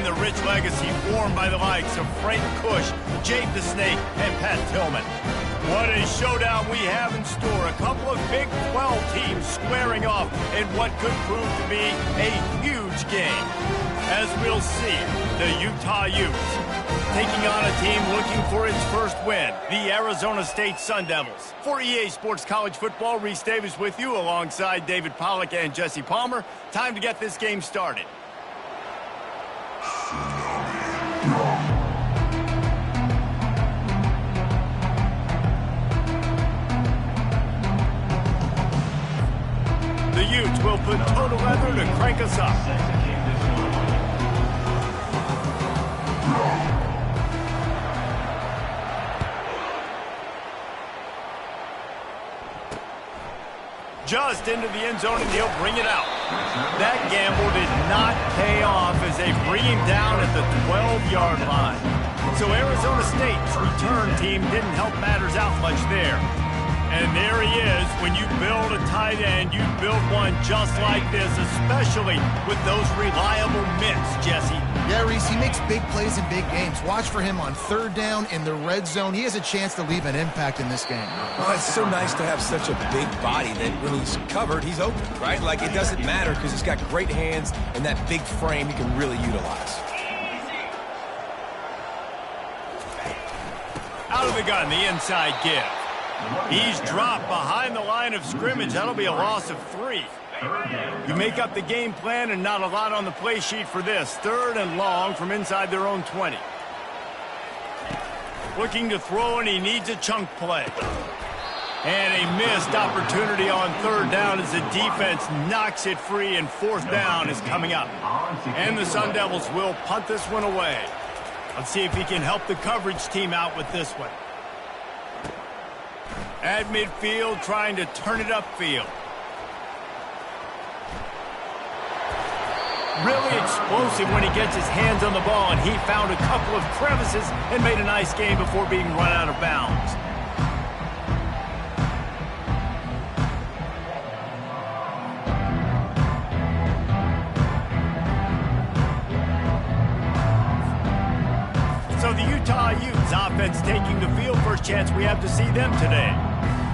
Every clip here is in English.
and the rich legacy formed by the likes of Frank Kush, Jake the Snake, and Pat Tillman. What a showdown we have in store. A couple of Big 12 teams squaring off in what could prove to be a huge game. As we'll see, the Utah Utes taking on a team looking for its first win, the Arizona State Sun Devils. For EA Sports College Football, Reese Davis with you alongside David Pollack and Jesse Palmer. Time to get this game started. The Utes will put total leather to crank us up. Just into the end zone, and he'll bring it out. That gamble did not pay off as they bring him down at the 12-yard line. So Arizona State's return team didn't help matters out much there. And there he is. When you build a tight end, you build one just like this, especially with those reliable mitts, Jesse. Yeah, Reese, he makes big plays in big games. Watch for him on third down in the red zone. He has a chance to leave an impact in this game. Well, it's so nice to have such a big body that when he's covered, he's open, right? Like, it doesn't matter because he's got great hands and that big frame he can really utilize. Out of the gun, the inside give. He's dropped behind the line of scrimmage. That'll be a loss of 3. You make up the game plan and not a lot on the play sheet for this. 3rd and long from inside their own 20. Looking to throw, and he needs a chunk play. And a missed opportunity on 3rd down as the defense knocks it free, and 4th down is coming up. And the Sun Devils will punt this one away. Let's see if he can help the coverage team out with this one. At midfield, trying to turn it upfield. Really explosive when he gets his hands on the ball, and he found a couple of crevices and made a nice game before being run out of bounds. So the Utah Utes offense taking the field. First chance we have to see them today.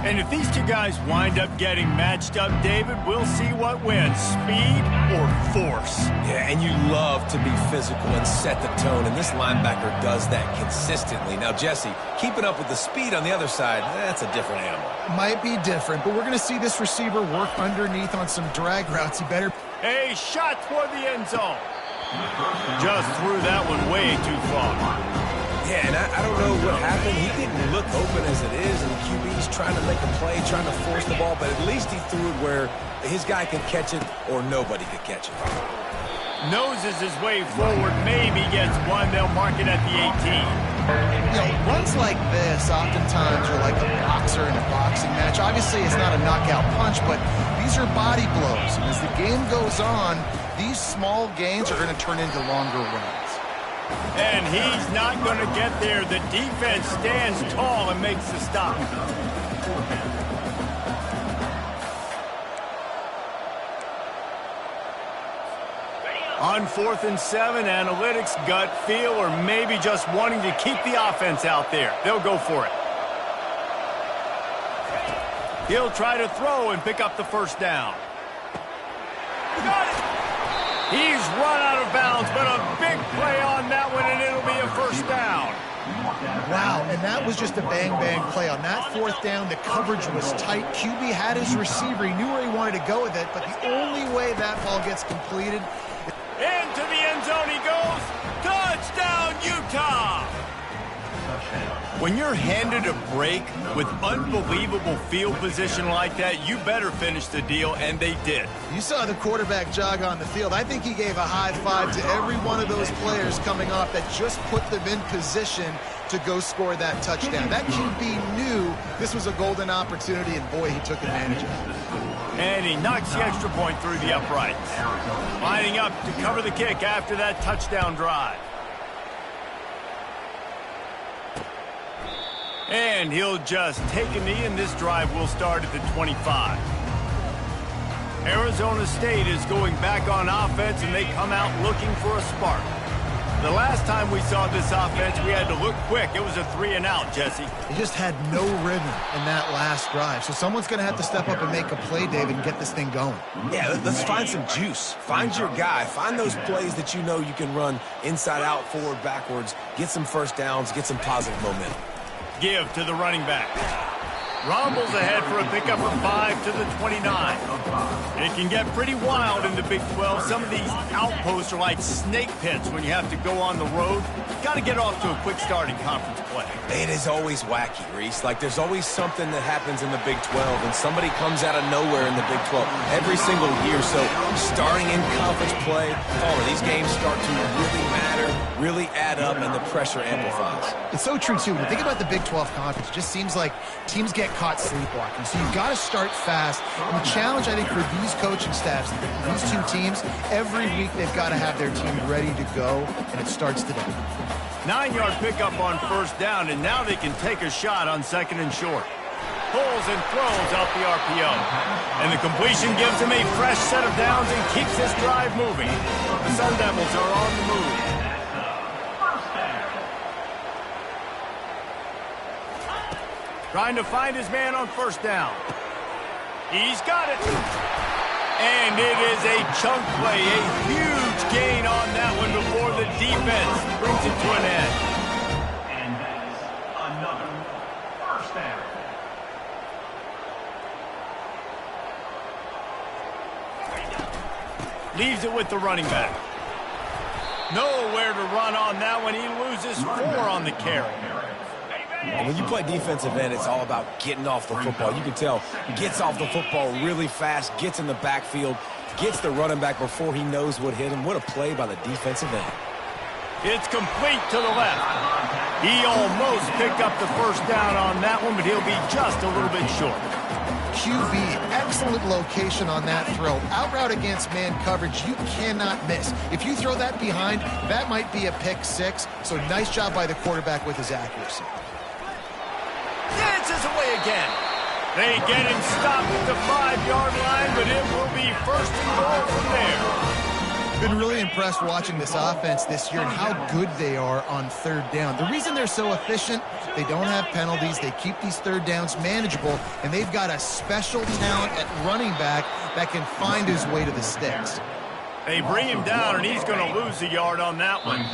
And if these two guys wind up getting matched up, David, we'll see what wins, speed or force. Yeah, and you love to be physical and set the tone, and this linebacker does that consistently. Now, Jesse, keeping up with the speed on the other side, that's a different animal. Might be different, but we're going to see this receiver work underneath on some drag routes. He better... A shot toward the end zone. Just threw that one way too far. Yeah, and I don't know what happened. He didn't look open as it is, and the QB's trying to make a play, trying to force the ball, but at least he threw it where his guy could catch it or nobody could catch it. Noses his way forward, maybe gets one. They'll mark it at the 18. You know, runs like this oftentimes are like a boxer in a boxing match. Obviously, it's not a knockout punch, but these are body blows. And as the game goes on, these small gains are going to turn into longer runs. And he's not going to get there. The defense stands tall and makes the stop. On 4th and 7, analytics, gut feel, or maybe just wanting to keep the offense out there. They'll go for it. He'll try to throw and pick up the first down. Got it! He's run out of bounds, but a big play on that one, and it'll be a first down. Wow, and that was just a bang-bang play. On that 4th down, the coverage was tight. QB had his receiver. He knew where he wanted to go with it, but the only way that ball gets completed... Into the end zone he goes. Touchdown, Utah! When you're handed a break with unbelievable field position like that, you better finish the deal, and they did. You saw the quarterback jog on the field. I think he gave a high five to every one of those players coming off that just put them in position to go score that touchdown. That QB knew this was a golden opportunity, and boy, he took advantage of it. And he knocks the extra point through the uprights. Lining up to cover the kick after that touchdown drive. And he'll just take a knee, and this drive will start at the 25. Arizona State is going back on offense, and they come out looking for a spark. the last time we saw this offense, we had to look quick. It was a 3-and-out, Jesse. He just had no rhythm in that last drive. So someone's going to have to step up and make a play, David, and get this thing going. Yeah, let's find some juice. Find your guy. Find those plays that you know you can run inside out, forward, backwards. Get some first downs. Get some positive momentum. Give to the running back. Rumbles ahead for a pickup of 5 to the 29. It can get pretty wild in the Big 12. Some of these outposts are like snake pits when you have to go on the road. Got to get off to a quick start in conference play. It is always wacky, Reese. Like, there's always something that happens in the Big 12, and somebody comes out of nowhere in the Big 12 every single year. So starting in conference play, these games start to really matter, really add up, and the pressure amplifies. It's so true, too. When you think about the Big 12 conference, it just seems like teams get caught sleepwalking. So you've got to start fast. And the challenge, I think, for these coaching staffs, these two teams, every week they've got to have their team ready to go, and it starts today. 9-yard pickup on first down, and now they can take a shot on second and short. Pulls and throws out the RPO. And the completion gives him a fresh set of downs and keeps this drive moving. The Sun Devils are on the move. Trying to find his man on first down. He's got it. And it is a chunk play, a huge gain on that one before the defense brings it to an end. And that is another first down. Leaves it with the running back. Nowhere to run on that one. He loses 4 on the carry. And when you play defensive end, it's all about getting off the football. You can tell he gets off the football really fast, gets in the backfield, gets the running back before he knows what hit him. What a play by the defensive end. It's complete to the left. He almost picked up the first down on that one, but he'll be just a little bit short. QB, excellent location on that throw. Out route against man coverage, you cannot miss. If you throw that behind, that might be a pick 6. So nice job by the quarterback with his accuracy. Dances away again. They get him stopped at the 5-yard line, but it will be first and goal from there. Been really impressed watching this offense this year and how good they are on third down. The reason they're so efficient, they don't have penalties, they keep these third downs manageable, and they've got a special talent at running back that can find his way to the sticks. They bring him down, and he's going to lose a yard on that one.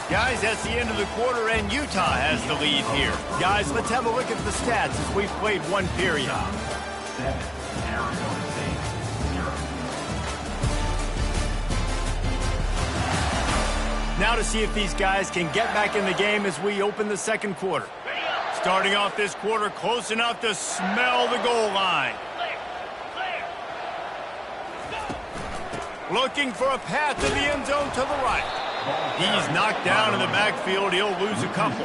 Guys, that's the end of the quarter, and Utah has the lead here. Guys, let's have a look at the stats as we've played one period. 7, Arizona State, 0. Now to see if these guys can get back in the game as we open the second quarter. Starting off this quarter close enough to smell the goal line. Looking for a path to the end zone to the right. He's knocked down in the backfield. He'll lose a couple.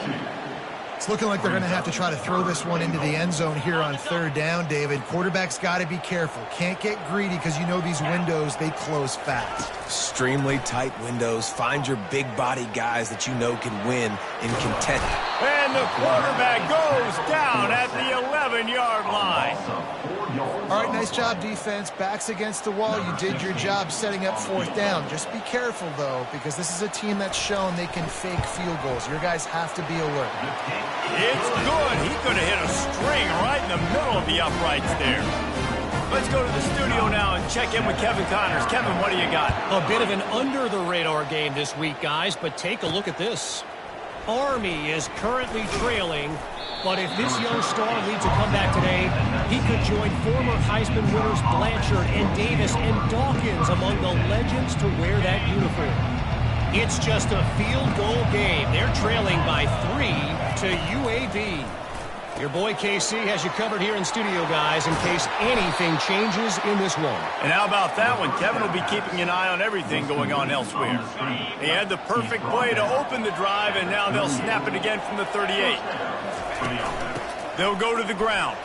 It's looking like they're going to have to try to throw this one into the end zone here on third down, David. Quarterback's got to be careful. Can't get greedy because you know these windows, they close fast. Extremely tight windows. Find your big body guys that you know can win in content. And the quarterback goes down at the 11-yard line. All right, nice job, defense. Backs against the wall. You did your job setting up fourth down. Just be careful, though, because this is a team that's shown they can fake field goals. Your guys have to be alert. It's good. He could have hit a string right in the middle of the uprights there. Let's go to the studio now and check in with Kevin Connors. Kevin, what do you got? A bit of an under-the-radar game this week, guys, but take a look at this. Army is currently trailing, but if this young star leads a comeback today, he could join former Heisman winners Blanchard and Davis and Dawkins among the legends to wear that uniform. It's just a field goal game. They're trailing by 3 to UAB. Your boy KC has you covered here in studio, guys, in case anything changes in this one. And how about that one? Kevin will be keeping an eye on everything going on elsewhere. He had the perfect play to open the drive, and now they'll snap it again from the 38. They'll go to the ground.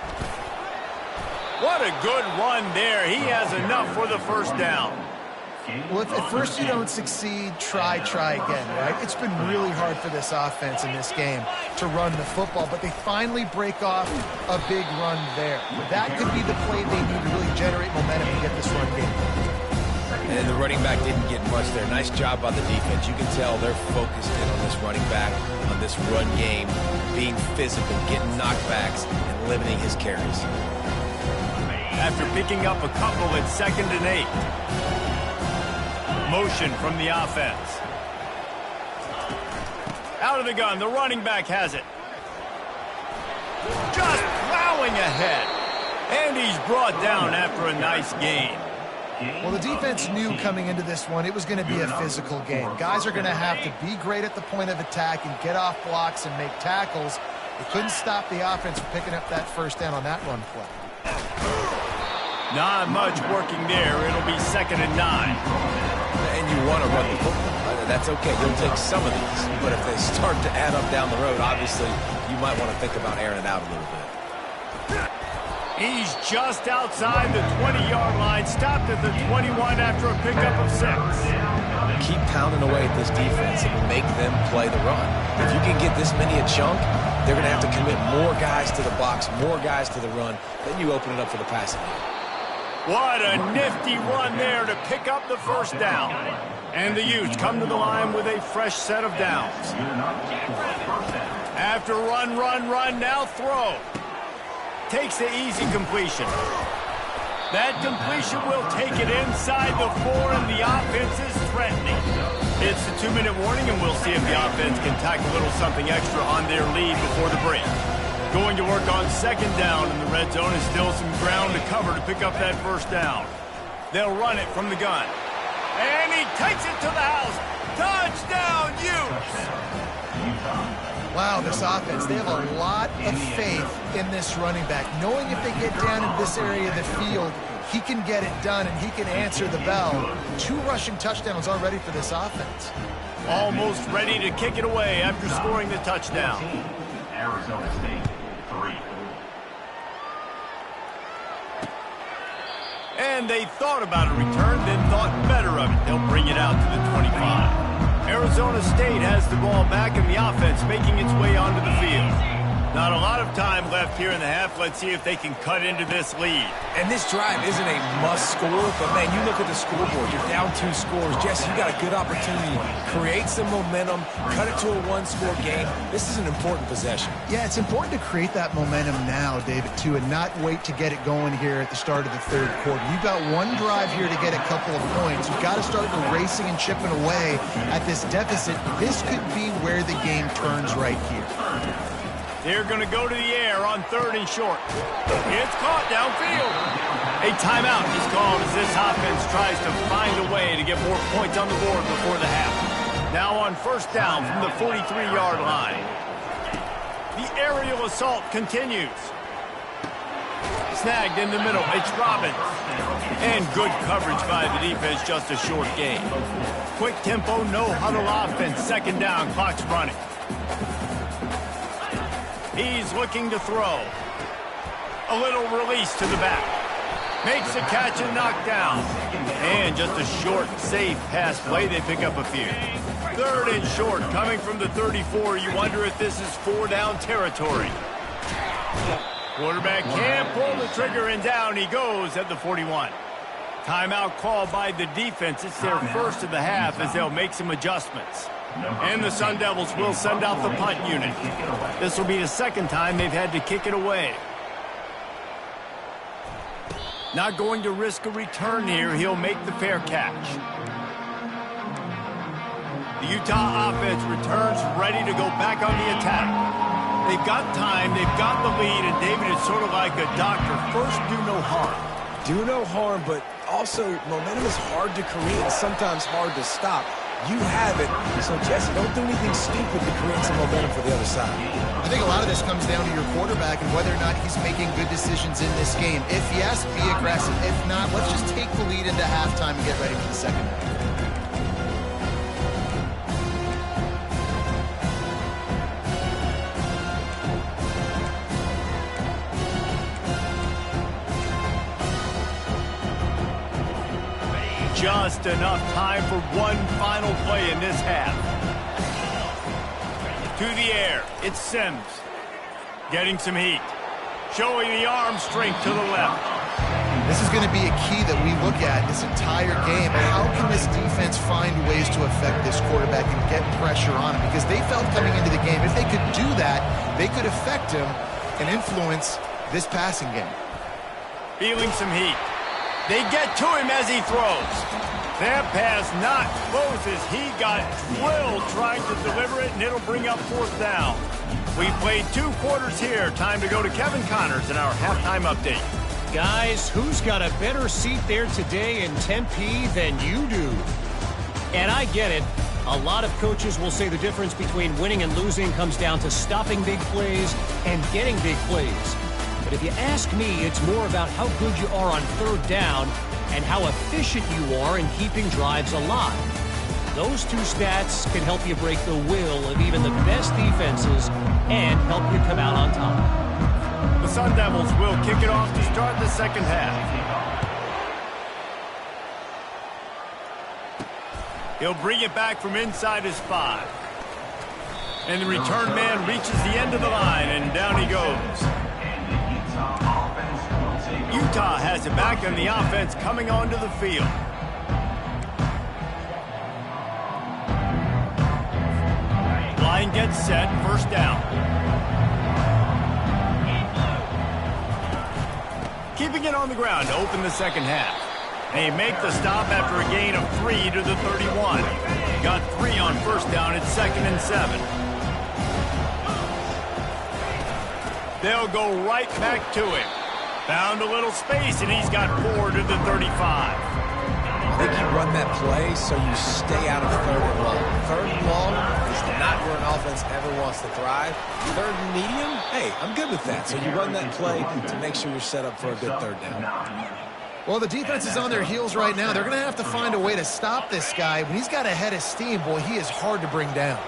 What a good run there. He has enough for the first down. Well, if at first you don't succeed, try again, right? It's been really hard for this offense in this game to run the football, but they finally break off a big run there. That could be the play they need to really generate momentum to get this run game. And the running back didn't get much there. Nice job by the defense. You can tell they're focused in on this running back, on this run game, being physical, getting knockbacks, and limiting his carries. After picking up a couple at 2nd and 8. Motion from the offense. Out of the gun, the running back has it. Just plowing ahead. And he's brought down after a nice gain. Well, the defense knew coming into this one it was going to be a physical game. Guys are going to have to be great at the point of attack and get off blocks and make tackles. They couldn't stop the offense from picking up that first down on that run play. Not much working there. It'll be 2nd and 9. And you want to run the football. That's okay. You'll take some of these. But if they start to add up down the road, obviously, you might want to think about airing it out a little bit. He's just outside the 20-yard line. Stopped at the 21 after a pickup of 6. Keep pounding away at this defense and make them play the run. If you can get this many a chunk, they're going to have to commit more guys to the box, more guys to the run. Then you open it up for the passing game. What a nifty run there to pick up the first down. And the Utes come to the line with a fresh set of downs. After run, now throw. Takes the easy completion. That completion will take it inside the 4, and the offense is threatening. It's a 2-minute warning, and we'll see if the offense can tack a little something extra on their lead before the break. Going to work on 2nd down, and the red zone is still some ground to cover to pick up that first down. They'll run it from the gun. And he takes it to the house. Touchdown, Utes! Wow, this offense, they have a lot of faith in this running back. Knowing if they get down in this area of the field, he can get it done and he can answer the bell. 2 rushing touchdowns already for this offense. Almost ready to kick it away after scoring the touchdown. Arizona State, 3. And they thought about a return, then thought better of it. They'll bring it out to the 25. Arizona State has the ball back and the offense making its way onto the field. Not a lot of time left here in the half. Let's see if they can cut into this lead. And this drive isn't a must score, but man, you look at the scoreboard, you're down 2 scores. Jesse, you got a good opportunity. Create some momentum, cut it to a 1-score game. This is an important possession. Yeah, it's important to create that momentum now, David, too, and not wait to get it going here at the start of the 3rd quarter. You've got 1 drive here to get a couple of points. You've got to start racing and chipping away at this deficit. This could be where the game turns right here. They're going to go to the air on 3rd and short. It's caught downfield. A timeout is called as this offense tries to find a way to get more points on the board before the half. Now on 1st down from the 43-yard line. The aerial assault continues. Snagged in the middle. It's Robbins. And good coverage by the defense, just a short gain. Quick tempo, no huddle offense. 2nd down, clock's running. He's looking to throw. A little release to the back. Makes a catch and knocked down. And just a short, safe pass play. They pick up a few. 3rd and short coming from the 34. You wonder if this is 4-down territory. Quarterback can't pull the trigger, and down he goes at the 41. Timeout called by the defense. It's their first of the half as they'll make some adjustments. And the Sun Devils will send out the punt unit. This will be the 2nd time they've had to kick it away. Not going to risk a return here. He'll make the fair catch. The Utah offense returns ready to go back on the attack. They've got time, they've got the lead, and David is sort of like a doctor. First, do no harm. Do no harm, but also momentum is hard to create and sometimes hard to stop. You have it, so Jesse, don't do anything stupid to create some momentum for the other side. I think a lot of this comes down to your quarterback and whether or not he's making good decisions in this game. If yes, be aggressive. If not, let's just take the lead into halftime and get ready for the 2nd half. Just enough time for one final play in this half. To the air, it's Sims. Getting some heat. Showing the arm strength to the left. This is going to be a key that we look at this entire game. How can this defense find ways to affect this quarterback and get pressure on him? Because they felt coming into the game, if they could do that, they could affect him and influence this passing game. Feeling some heat. They get to him as he throws. That pass not close as he got drilled trying to deliver it, and it'll bring up 4th down. We played 2 quarters here. Time to go to Kevin Connors in our halftime update. Guys, who's got a better seat there today in Tempe than you do? And I get it. A lot of coaches will say the difference between winning and losing comes down to stopping big plays and getting big plays. But if you ask me, it's more about how good you are on 3rd down and how efficient you are in keeping drives alive. Those 2 stats can help you break the will of even the best defenses and help you come out on top. The Sun Devils will kick it off to start the second half. He'll bring it back from inside his 5. And the return man reaches the end of the line, and down he goes. Utah has it back on the offense coming onto the field. Line gets set, 1st down. Keeping it on the ground to open the second half. They make the stop after a gain of 3 to the 31. Got 3 on 1st down. It's 2nd and 7. They'll go right back to him. Found a little space, and he's got 4 to the 35. I think you run that play so you stay out of 3rd and long. 3rd and long is not where an offense ever wants to thrive. 3rd and medium, hey, I'm good with that. So you run that play to make sure you're set up for a good 3rd down. Well, the defense is on their heels right now. They're going to have to find a way to stop this guy. When he's got a head of steam, boy, he is hard to bring down.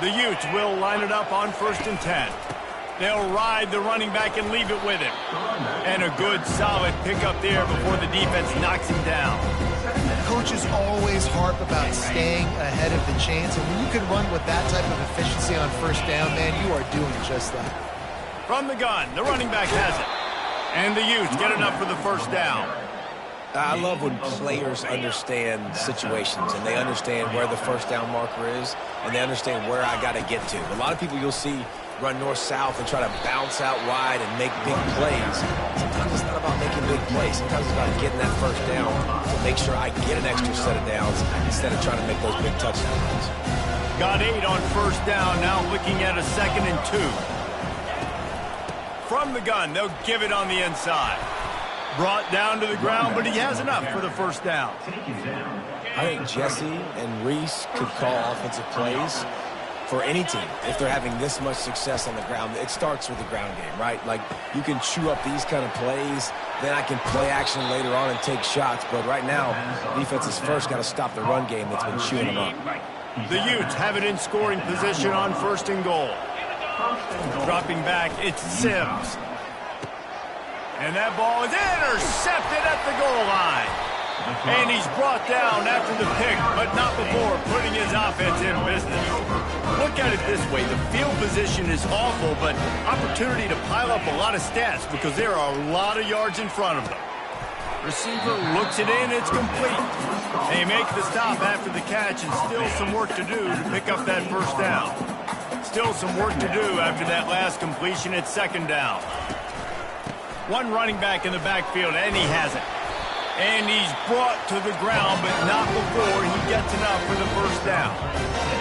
The Utes will line it up on 1st and 10. They'll ride the running back and leave it with him. And a good, solid pickup there before the defense knocks him down. Coaches always harp about staying ahead of the chains, and when you can run with that type of efficiency on 1st down, man, you are doing just that. From the gun, the running back has it. And the Utes get enough for the 1st down. I love when players understand situations and they understand where the 1st down marker is and they understand where I got to get to. A lot of people you'll see run north-south and try to bounce out wide and make big plays. Sometimes it's not about making big plays. Sometimes it's about getting that 1st down to make sure I get an extra set of downs instead of trying to make those big touchdown runs. Got 8 on 1st down, now looking at a 2nd and 2. From the gun, they'll give it on the inside. Brought down to the ground, but he has enough for the 1st down. I think Jesse and Reese could call offensive plays for any team if they're having this much success on the ground. It starts with the ground game, right? Like, you can chew up these kind of plays, then I can play action later on and take shots. But right now, defense has first got to stop the run game that's been chewing them up. The Utes have it in scoring position on 1st and goal. Dropping back, it's Sims. And that ball is intercepted at the goal line. And he's brought down after the pick, but not before putting his offense in business. Look at it this way. The field position is awful, but opportunity to pile up a lot of stats because there are a lot of yards in front of them. Receiver looks it in, it's complete. They make the stop after the catch, and still some work to do to pick up that 1st down. Still some work to do after that last completion at 2nd down. One running back in the backfield, and he has it. And he's brought to the ground, but not before he gets enough for the 1st down.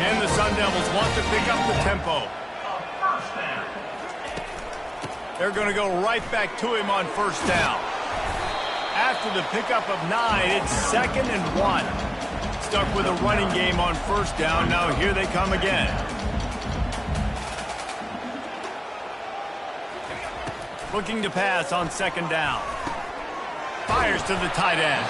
And the Sun Devils want to pick up the tempo. They're going to go right back to him on 1st down. After the pickup of 9, it's 2nd and 1. Stuck with a running game on 1st down. Now here they come again. Looking to pass on 2nd down. Fires to the tight end.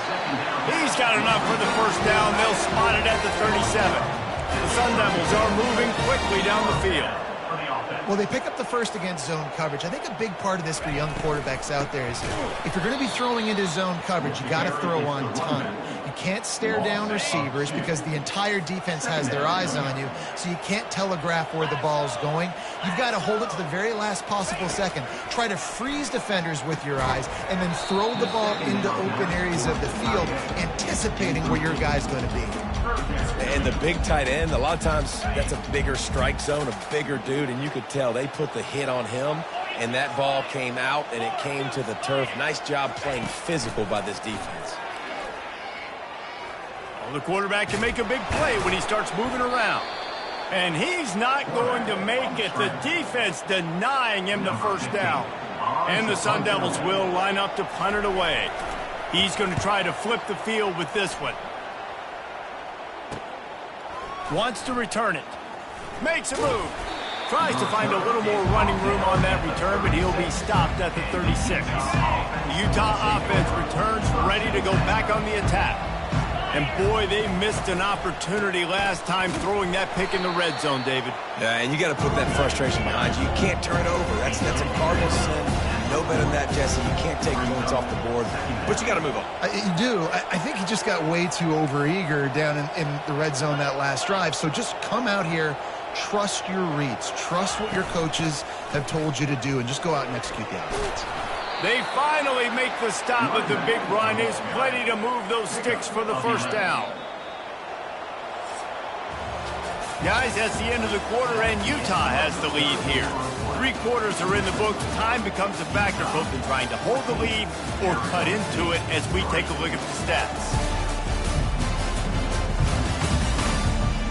He's got enough for the 1st down. They'll spot it at the 37. The Sun Devils are moving quickly down the field. for the offense. Well, they pick up the first against zone coverage. I think a big part of this for young quarterbacks out there is if you're going to be throwing into zone coverage, you got to throw on time. You can't stare down receivers because the entire defense has their eyes on you, so you can't telegraph where the ball's going. You've got to hold it to the very last possible second. Try to freeze defenders with your eyes and then throw the ball into open areas of the field, anticipating where your guy's going to be. And the big tight end, a lot of times that's a bigger strike zone, a bigger dude, and you could tell they put the hit on him, and that ball came out, and it came to the turf. Nice job playing physical by this defense. Well, the quarterback can make a big play when he starts moving around. And he's not going to make it. The defense denying him the first down. And the Sun Devils will line up to punt it away. He's going to try to flip the field with this one. Wants to return it. Makes a move. Tries to find a little more running room on that return, but he'll be stopped at the 36. The Utah offense returns ready to go back on the attack. And boy, they missed an opportunity last time throwing that pick in the red zone, David. Yeah, and you got to put that frustration behind you. You can't turn it over. That's a Cardinal sin. No better than that, Jesse. You can't take points off the board, but you got to move on. You do. I think he just got way too overeager down in the red zone that last drive. So just come out here, trust your reads, trust what your coaches have told you to do, and just go out and execute the offense. They finally make the stop with the big run. Is plenty to move those sticks for the first down. Guys, that's the end of the quarter, and Utah has the lead here. 3 quarters are in the books. Time becomes a factor, both in trying to hold the lead or cut into it as we take a look at the stats.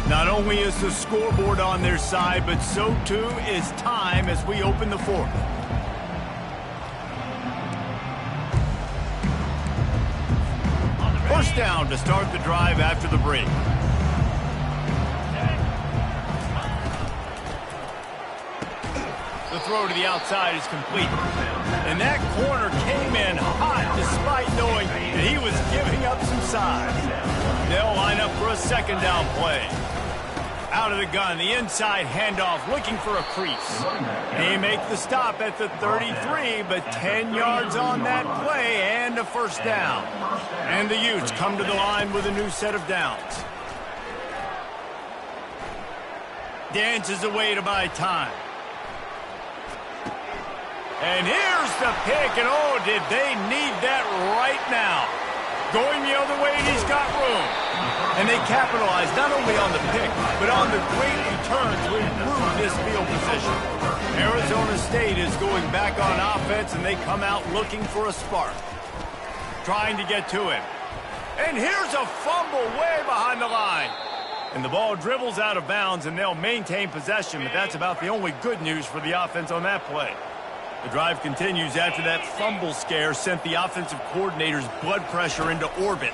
Not only is the scoreboard on their side, but so too is time as we open the fourth. First down to start the drive after the break. The throw to the outside is complete. And that corner came in hot despite knowing that he was giving up some size. They'll line up for a second down play. Out of the gun, the inside handoff, looking for a crease. They make the stop at the 33, but 10 yards on that play and a first down. And the Utes come to the line with a new set of downs. Dances away to buy time. And here's the pick, and oh, did they need that right now. Going the other way, and he's got room. And they capitalize not only on the pick, but on the great return to improve this field position. Arizona State is going back on offense, and they come out looking for a spark. Trying to get to him. And here's a fumble way behind the line. And the ball dribbles out of bounds, and they'll maintain possession, but that's about the only good news for the offense on that play. The drive continues after that fumble scare sent the offensive coordinator's blood pressure into orbit.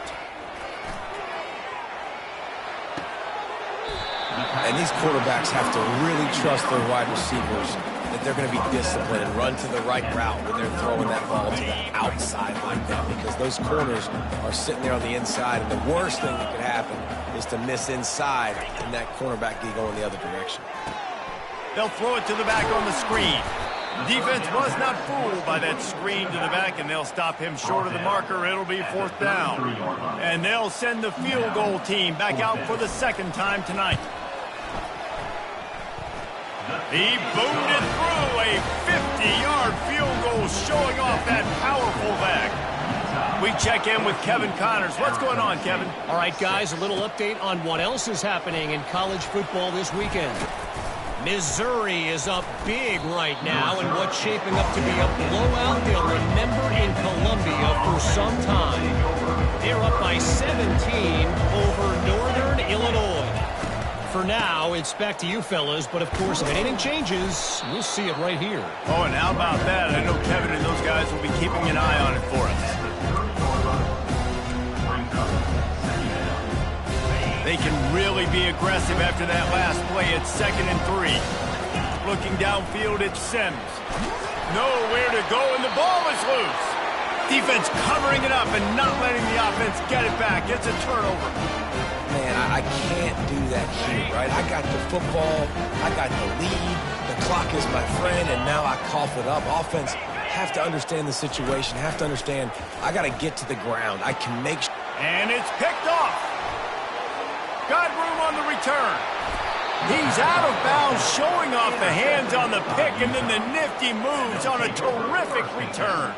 And these quarterbacks have to really trust their wide receivers that they're going to be disciplined and run to the right route when they're throwing that ball to the outside like that, because those corners are sitting there on the inside, and the worst thing that could happen is to miss inside and that cornerback be going the other direction. They'll throw it to the back on the screen. Defense was not fooled by that screen to the back, and they'll stop him short of the marker. It'll be fourth down. And they'll send the field goal team back out for the second time tonight. He boomed it through, a 50-yard field goal showing off that powerful leg. We check in with Kevin Connors. What's going on, Kevin? All right, guys, a little update on what else is happening in college football this weekend. Missouri is up big right now in what's shaping up to be a blowout they'll remember in Columbia for some time. They're up by 17 over Northern Illinois. For now, it's back to you fellas, but of course, if anything changes, we'll see it right here. Oh, and how about that? I know Kevin and those guys will be keeping an eye on it for us. They can really be aggressive after that last play. It's 2nd and 3. Looking downfield, it's Sims. Nowhere to go, and the ball is loose. Defense covering it up and not letting the offense get it back. It's a turnover. Man, I I can't do that here, right? I got the football, I got the lead, the clock is my friend, and now I cough it up. Offense have to understand the situation, have to understand I got to get to the ground. I can make sure. And it's picked off. Got room on the return. He's out of bounds, showing off the hands on the pick, and then the nifty moves on a terrific return.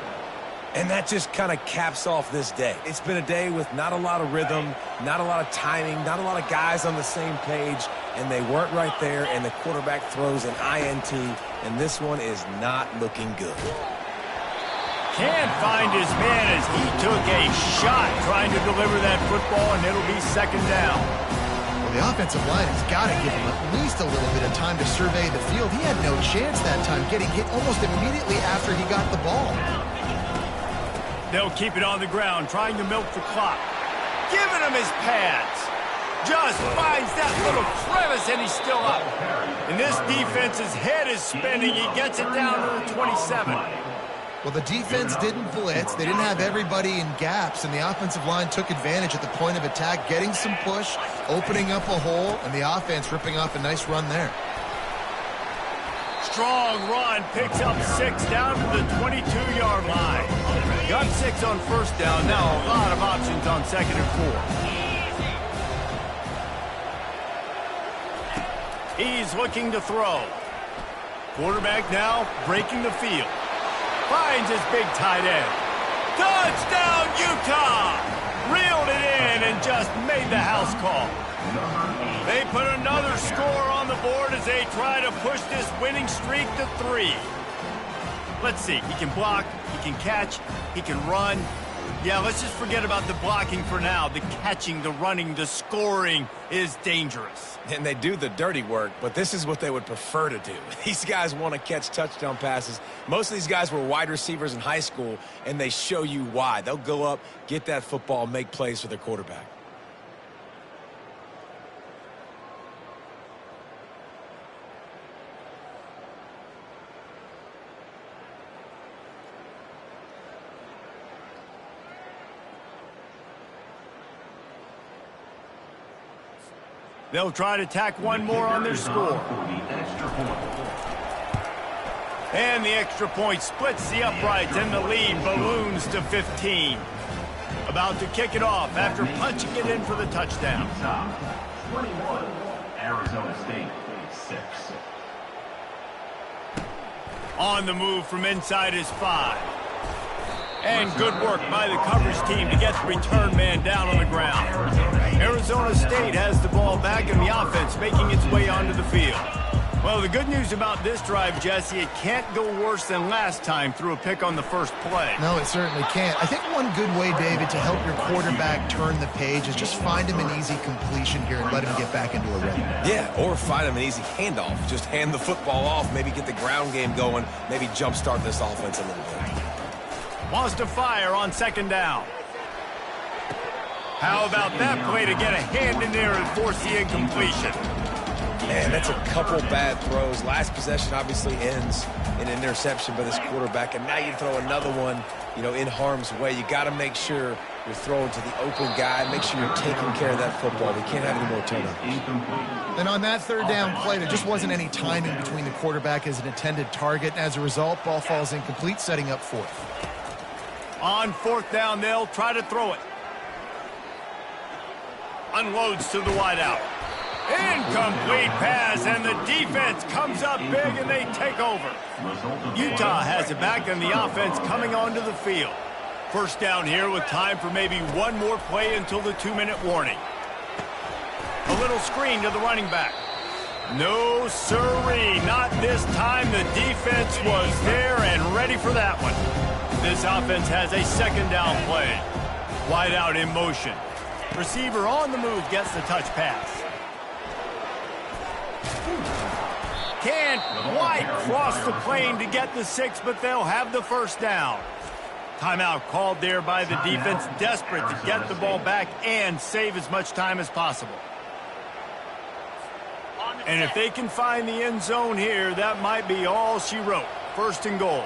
And that just kind of caps off this day. It's been a day with not a lot of rhythm, not a lot of timing, not a lot of guys on the same page, and they weren't right there, and the quarterback throws an INT, and this one is not looking good. Can't find his man as he took a shot trying to deliver that football, and it'll be second down. Well, the offensive line has got to give him at least a little bit of time to survey the field. He had no chance that time, getting hit almost immediately after he got the ball. They'll keep it on the ground, trying to milk the clock. Giving him his pads. Just finds that little crevice, and he's still up. And this defense's head is spinning. He gets it down to the 27. Well, the defense didn't blitz. They didn't have everybody in gaps, and the offensive line took advantage at the point of attack, getting some push, opening up a hole, and the offense ripping off a nice run there. Strong run, picks up 6 down to the 22-yard line. Got 6 on first down. Now a lot of options on second and 4. He's looking to throw. Quarterback now breaking the field. Finds his big tight end. Touchdown, Utah! Reeled it in and just made the house call. They put another score on the board as they try to push this winning streak to 3. Let's see. He can block, he can catch, he can run. Yeah, let's just forget about the blocking for now. The catching, the running, the scoring is dangerous. And they do the dirty work, but this is what they would prefer to do. These guys want to catch touchdown passes. Most of these guys were wide receivers in high school, and they show you why. They'll go up, get that football, make plays for their quarterback. They'll try to tack one more on their score. And the extra point splits the uprights, and the lead balloons to 15. About to kick it off after punching it in for the touchdown. 21, Arizona State, 6. On the move from inside his 5. And good work by the coverage team to get the return man down on the ground. Arizona State has the ball back in the offense, making its way onto the field. Well, the good news about this drive, Jesse, it can't go worse than last time through a pick on the first play. No, it certainly can't. I think one good way, David, to help your quarterback turn the page is just find him an easy completion here and let him get back into a rhythm. Yeah, or find him an easy handoff. Just hand the football off, maybe get the ground game going, maybe jumpstart this offense a little bit. Wants to fire on second down. How about that play to get a hand in there and force the incompletion? Man, that's a couple bad throws. Last possession obviously ends in an interception by this quarterback, and now you throw another one, in harm's way. You got to make sure you're throwing to the open guy. Make sure you're taking care of that football. We can't have any more turnovers. And on that third down play, there just wasn't any timing between the quarterback as an intended target. As a result, ball falls incomplete, setting up fourth. On fourth down, they'll try to throw it. Unloads to the wideout. Incomplete pass, and the defense comes up big, and they take over. Utah has it back, and the offense coming onto the field. First down here with time for maybe one more play until the 2-minute warning. A little screen to the running back. No sirree, not this time. The defense was there and ready for that one. This offense has a second down play. Wide out in motion. Receiver on the move gets the touch pass. Can't quite cross the plane to get the 6, but they'll have the first down. Timeout called there by the defense, desperate to get the ball back and save as much time as possible. And if they can find the end zone here, that might be all she wrote. First and goal.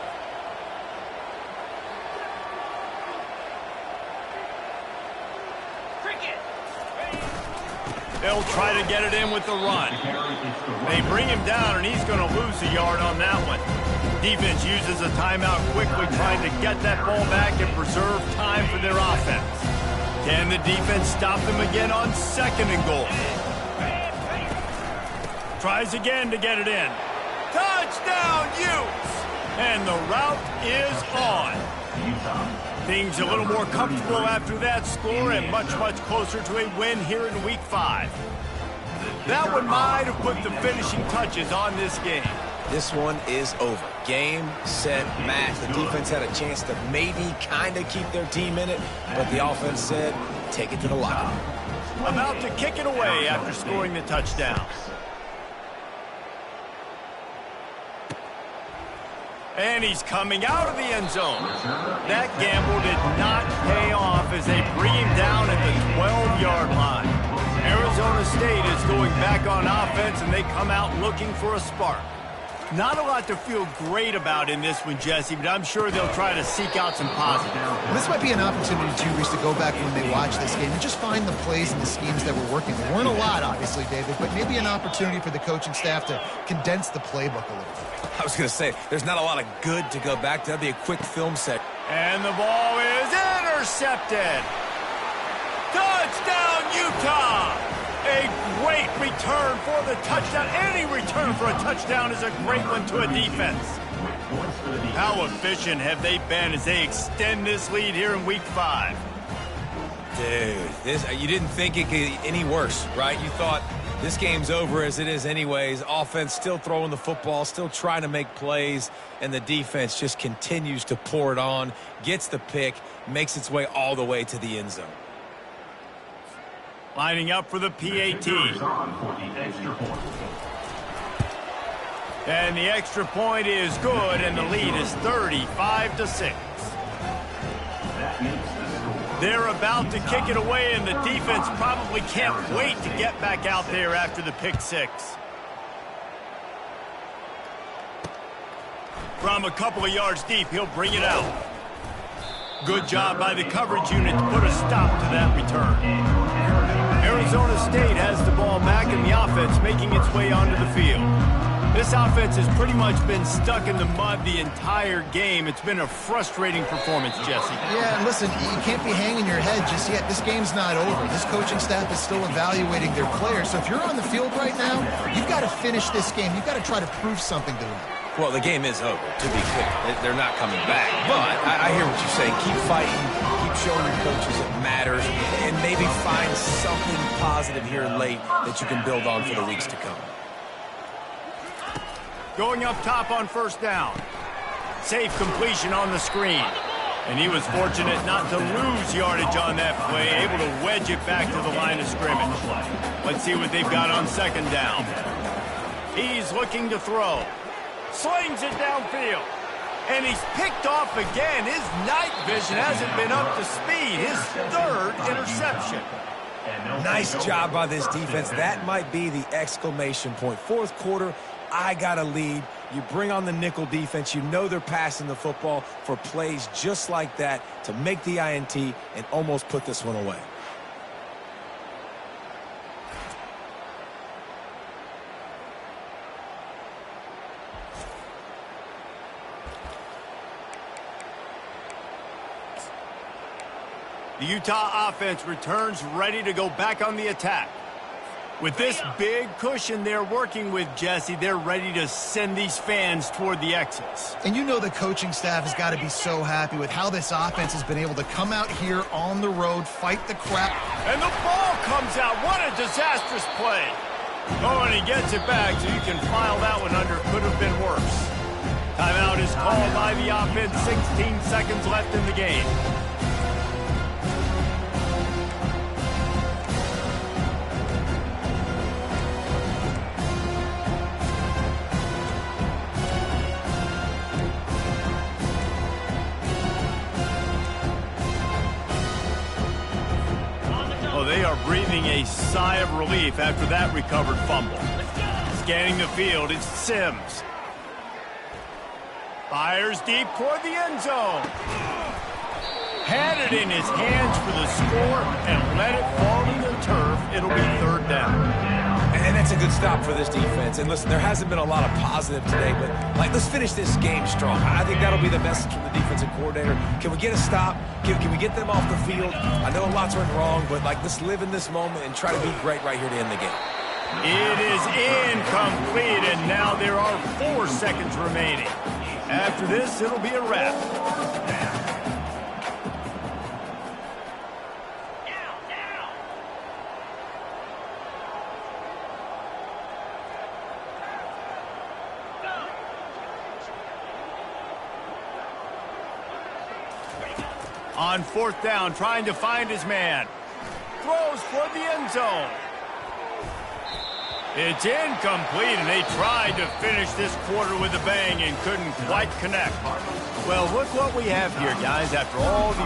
They'll try to get it in with the run. They bring him down, and he's going to lose a yard on that one. Defense uses a timeout quickly, trying to get that ball back and preserve time for their offense. Can the defense stop them again on 2nd and goal? Tries again to get it in. Touchdown, Utes! And the route is on. Things a little more comfortable after that score and much, much closer to a win here in Week 5. That one might have put the finishing touches on this game. This one is over. Game, set, match. The defense had a chance to maybe kind of keep their team in it, but the offense said, take it to the locker room. About to kick it away after scoring the touchdown. And he's coming out of the end zone. That gamble did not pay off as they bring him down at the 12-yard line. Arizona State is going back on offense, and they come out looking for a spark. Not a lot to feel great about in this one, Jesse, but I'm sure they'll try to seek out some positives. Well, this might be an opportunity, too, Reese, to go back when they watch this game and just find the plays and the schemes that were working. There weren't a lot, obviously, David, but maybe an opportunity for the coaching staff to condense the playbook a little bit. I was going to say, there's not a lot of good to go back to. That'd be a quick film set. And the ball is intercepted. Touchdown, Utah! A great return for the touchdown. Any return for a touchdown is a great one to a defense. How efficient have they been as they extend this lead here in Week 5? Dude, you didn't think it could get any worse, right? You thought this game's over as it is anyways. Offense still throwing the football, still trying to make plays, and the defense just continues to pour it on, gets the pick, makes its way all the way to the end zone. Lining up for the PAT. And the extra point is good, and the lead is 35-6. They're about to kick it away, and the defense probably can't wait to get back out there after the pick six. From a couple of yards deep, he'll bring it out. Good job by the coverage unit to put a stop to that return. Arizona State has the ball back in the offense, making its way onto the field. This offense has pretty much been stuck in the mud the entire game. It's been a frustrating performance, Jesse. Yeah, and listen, you can't be hanging your head just yet. This game's not over. This coaching staff is still evaluating their players. So if you're on the field right now, you've got to finish this game. You've got to try to prove something to them. Well, the game is over, to be clear. They're not coming back. But I hear what you're saying. Keep fighting. Keep showing your coaches it matters. And maybe find something positive here late that you can build on for the weeks to come. Going up top on first down. Safe completion on the screen. And he was fortunate not to lose yardage on that play, able to wedge it back to the line of scrimmage. Let's see what they've got on second down. He's looking to throw. Slings it downfield. And he's picked off again. His night vision hasn't been up to speed. His third interception. Nice job by this defense. That might be the exclamation point. Fourth quarter, I got a lead. You bring on the nickel defense. You know they're passing the football for plays just like that to make the INT and almost put this one away. The Utah offense returns ready to go back on the attack. With this big cushion they're working with, Jesse, they're ready to send these fans toward the exits. And you know the coaching staff has got to be so happy with how this offense has been able to come out here on the road, fight the crap. And the ball comes out. What a disastrous play. Oh, and he gets it back, so you can file that one under. Could have been worse. Timeout is called by the offense. 16 seconds left in the game. They are breathing a sigh of relief after that recovered fumble. Scanning the field, it's Sims. Fires deep toward the end zone. Had it in his hands for the score and let it fall to the turf it'll be third down. And that's a good stop for this defense. And listen, there hasn't been a lot of positive today, but let's finish this game strong. I think that'll be the message from the defensive coordinator. Can we get a stop? Can we get them off the field? I know lots went wrong, but let's live in this moment and try to be great right here to end the game. It is incomplete, and now there are 4 seconds remaining. After this, it'll be a wrap. On 4th down, trying to find his man. Throws for the end zone. It's incomplete, and they tried to finish this quarter with a bang and couldn't quite connect. Well, look what we have here, guys. After all the